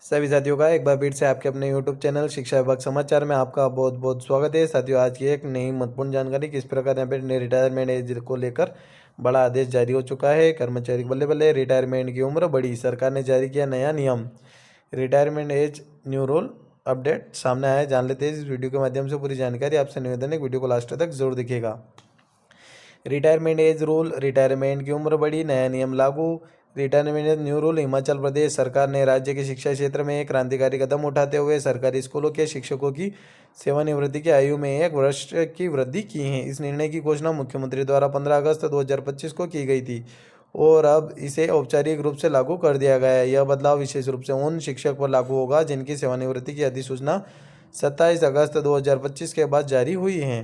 सभी साथियों का एक बार फिर से आपके अपने YouTube चैनल शिक्षा विभाग समाचार में आपका बहुत बहुत स्वागत है। साथियों, आज की एक नई महत्वपूर्ण जानकारी किस प्रकार यहाँ पे रिटायरमेंट एज को लेकर बड़ा आदेश जारी हो चुका है। कर्मचारी बल्ले बल्ले, रिटायरमेंट की उम्र बढ़ी, सरकार ने जारी किया नया नियम। Retirement age new rule update सामने आया, जान लेते हैं इस वीडियो के माध्यम से पूरी जानकारी। आपसे निवेदन है वीडियो को लास्ट तक जरूर दिखेगा। रिटायरमेंट एज रूल, रिटायरमेंट की उम्र बढ़ी, नया नियम लागू। Retirement age new rule. Himachal Pradesh सरकार ने राज्य के शिक्षा क्षेत्र में एक क्रांतिकारी कदम उठाते हुए सरकारी स्कूलों के शिक्षकों की सेवानिवृत्ति की आयु में 1 वर्ष की वृद्धि की है। इस निर्णय की घोषणा मुख्यमंत्री द्वारा 15 अगस्त 2025 को की गई थी और अब इसे औपचारिक रूप से लागू कर दिया गया है। यह बदलाव विशेष रूप से उन शिक्षक पर लागू होगा जिनकी सेवानिवृत्ति की अधिसूचना 27 अगस्त 2025 के बाद जारी हुई है।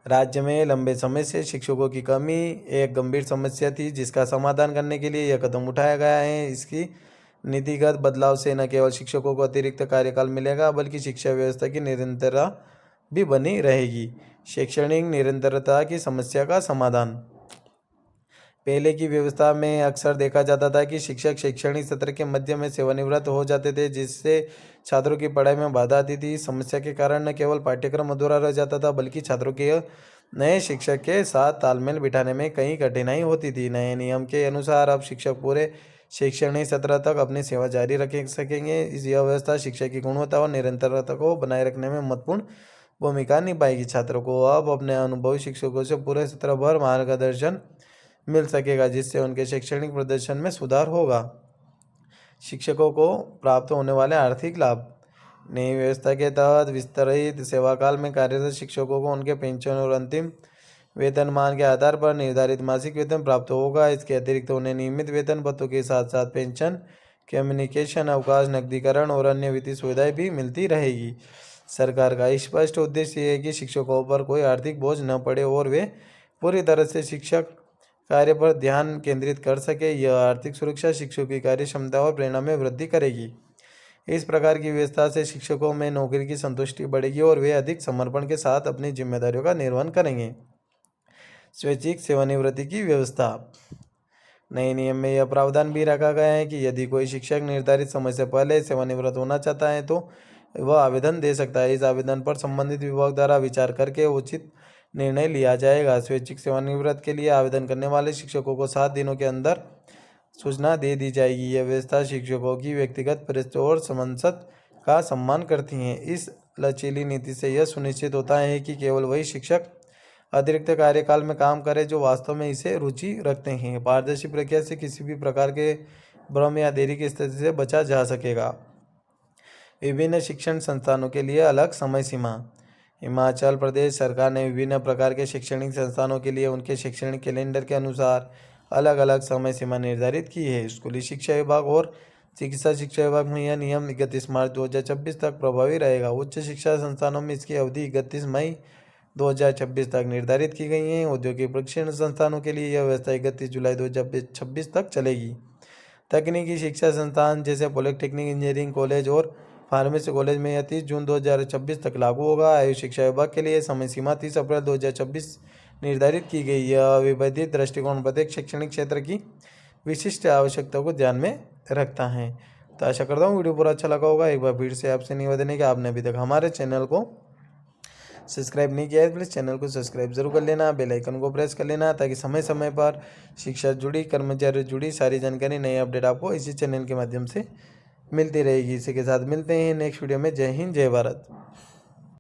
राज्य में लंबे समय से शिक्षकों की कमी एक गंभीर समस्या थी, जिसका समाधान करने के लिए यह कदम उठाया गया है। इसकी नीतिगत बदलाव से न केवल शिक्षकों को अतिरिक्त कार्यकाल मिलेगा, बल्कि शिक्षा व्यवस्था की निरंतरता भी बनी रहेगी। शैक्षणिक निरंतरता की समस्या का समाधान। पहले की व्यवस्था में अक्सर देखा जाता था कि शिक्षक शैक्षणिक सत्र के मध्य में सेवानिवृत्त हो जाते थे, जिससे छात्रों की पढ़ाई में बाधा आती थी। समस्या के कारण न केवल पाठ्यक्रम अधूरा रह जाता था, बल्कि छात्रों के नए शिक्षक के साथ तालमेल बिठाने में कई कठिनाई होती थी। नए नियम के अनुसार अब शिक्षक पूरे शैक्षणिक सत्र तक अपनी सेवा जारी रख सकेंगे। इस यह व्यवस्था शिक्षा की गुणवत्ता और निरंतरता को बनाए रखने में महत्वपूर्ण भूमिका निभाएगी। छात्रों को अब अपने अनुभवी शिक्षकों से पूरे सत्र भर मार्गदर्शन मिल सकेगा, जिससे उनके शैक्षणिक प्रदर्शन में सुधार होगा। शिक्षकों को प्राप्त होने वाले आर्थिक लाभ। नई व्यवस्था के तहत विस्तरित सेवाकाल में कार्यरत शिक्षकों को उनके पेंशन और अंतिम वेतनमान के आधार पर निर्धारित मासिक वेतन प्राप्त होगा। इसके अतिरिक्त उन्हें नियमित वेतन भत्तों के साथ साथ पेंशन, कम्युनिकेशन अवकाश, नकदीकरण और अन्य वित्तीय सुविधाएं भी मिलती रहेगी। सरकार का स्पष्ट उद्देश्य है कि शिक्षकों पर कोई आर्थिक बोझ न पड़े और वे पूरी तरह से शिक्षक कार्य पर ध्यान केंद्रित कर सके। यह आर्थिक सुरक्षा, शिक्षकों की कार्य क्षमता और प्रेरणा में वृद्धि करेगी। इस प्रकार की व्यवस्था से शिक्षकों में नौकरी की संतुष्टि बढ़ेगी और वे अधिक समर्पण के साथ अपनी जिम्मेदारियों का निर्वहन करेंगे। स्वैच्छिक सेवानिवृत्ति की व्यवस्था। नए नियम में यह प्रावधान भी रखा गया है कि यदि कोई शिक्षक निर्धारित समय से पहले सेवानिवृत्त होना चाहता है तो वह आवेदन दे सकता है। इस आवेदन पर संबंधित विभाग द्वारा विचार करके उचित निर्णय लिया जाएगा। स्वैच्छिक सेवानिवृत्ति के लिए आवेदन करने वाले शिक्षकों को 7 दिनों के अंदर सूचना दे दी जाएगी। यह व्यवस्था शिक्षकों की व्यक्तिगत परिस्थितियों और समंसत का सम्मान करती है। इस लचीली नीति से यह सुनिश्चित होता है कि केवल वही शिक्षक अतिरिक्त कार्यकाल में काम करें जो वास्तव में इसे रुचि रखते हैं। पारदर्शी प्रक्रिया से किसी भी प्रकार के भ्रम या देरी की स्थिति से बचा जा सकेगा। विभिन्न शिक्षण संस्थानों के लिए अलग समय सीमा। हिमाचल प्रदेश सरकार ने विभिन्न प्रकार के शैक्षणिक संस्थानों के लिए उनके शैक्षणिक कैलेंडर के अनुसार अलग अलग समय सीमा निर्धारित की है। स्कूली शिक्षा विभाग और चिकित्सा शिक्षा विभाग में यह नियम 31 मार्च 2026 तक प्रभावी रहेगा। उच्च शिक्षा संस्थानों में इसकी अवधि 31 मई 2026 तक निर्धारित की गई है। औद्योगिक प्रशिक्षण संस्थानों के लिए यह व्यवस्था 31 जुलाई 2026 तक चलेगी। तकनीकी शिक्षा संस्थान जैसे पॉलिटेक्निक, इंजीनियरिंग कॉलेज और फार्मेसी कॉलेज में यह 30 जून 2026 तक लागू होगा। आयु शिक्षा विभाग के लिए समय सीमा 30 अप्रैल 2026 निर्धारित की गई। यह विभेदित दृष्टिकोण प्रत्येक शैक्षणिक क्षेत्र की विशिष्ट आवश्यकताओं को ध्यान में रखता है। तो आशा करता हूँ वीडियो पूरा अच्छा लगा होगा। एक बार फिर से आपसे निवेदन है कि आपने अभी तक हमारे चैनल को सब्सक्राइब नहीं किया है, प्लीज़ चैनल को सब्सक्राइब जरूर कर लेना, बेल आइकन को प्रेस कर लेना, ताकि समय समय पर शिक्षा जुड़ी, कर्मचारी जुड़ी सारी जानकारी, नई अपडेट आपको इसी चैनल के माध्यम से मिलती रहेगी। इसी के साथ मिलते हैं नेक्स्ट वीडियो में। जय हिंद, जय भारत।